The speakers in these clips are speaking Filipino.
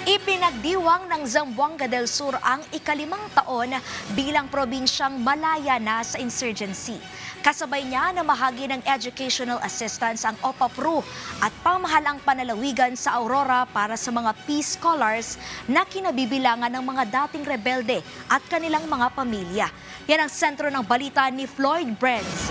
Ipinagdiwang ng Zamboanga del Sur ang ikalimang taon bilang probinsyang malaya na sa insurgency. Kasabay niya na mahagi ng educational assistance ang OPAPRU at pamahalang panalawigan sa Aurora para sa mga Peace Scholars na kinabibilangan ng mga dating rebelde at kanilang mga pamilya. Yan ang sentro ng balita ni Floyd Brenz.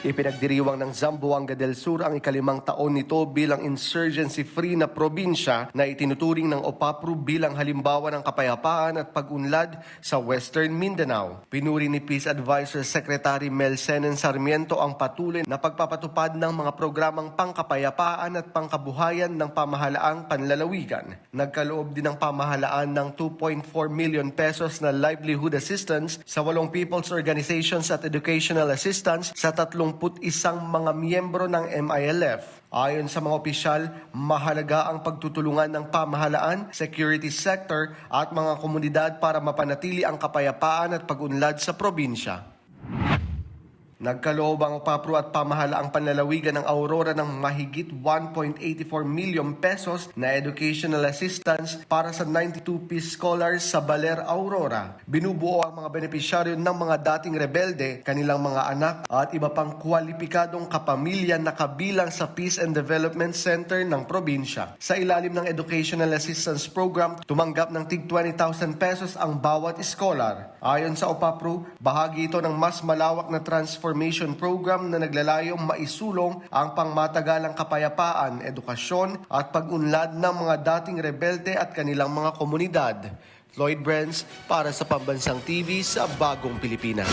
Ipinagdiriwang ng Zamboanga del Sur ang ikalimang taon nito bilang insurgency-free na probinsya na itinuturing ng OPAPRU bilang halimbawa ng kapayapaan at pag-unlad sa Western Mindanao. Pinuri ni Peace Advisor Secretary Mel Senen Sarmiento ang patuloy na pagpapatupad ng mga programang pangkapayapaan at pangkabuhayan ng pamahalaang panlalawigan. Nagkaloob din ng pamahalaan ng 2.4 million pesos na livelihood assistance sa 8 people's organizations at educational assistance sa 31 mga miyembro ng MILF. Ayon sa mga opisyal, mahalaga ang pagtutulungan ng pamahalaan, security sector at mga komunidad para mapanatili ang kapayapaan at pag-unlad sa probinsya. Nagkaloob ang OPAPRU at pamahalaang panlalawigan ng Aurora ng mahigit 1.84 million pesos na educational assistance para sa 92 Peace Scholars sa Baler, Aurora. Binubuo ang mga benepisyaryo ng mga dating rebelde, kanilang mga anak at iba pang kwalipikadong kapamilya na kabilang sa Peace and Development Center ng probinsya. Sa ilalim ng Educational Assistance Program, tumanggap ng tig 20,000 pesos ang bawat scholar. Ayon sa OPAPRU, bahagi ito ng mas malawak na transformation program na naglalayong maisulong ang pangmatagalang kapayapaan, edukasyon at pag-unlad ng mga dating rebelde at kanilang mga komunidad. Floyd Brenz para sa Pambansang TV sa Bagong Pilipinas.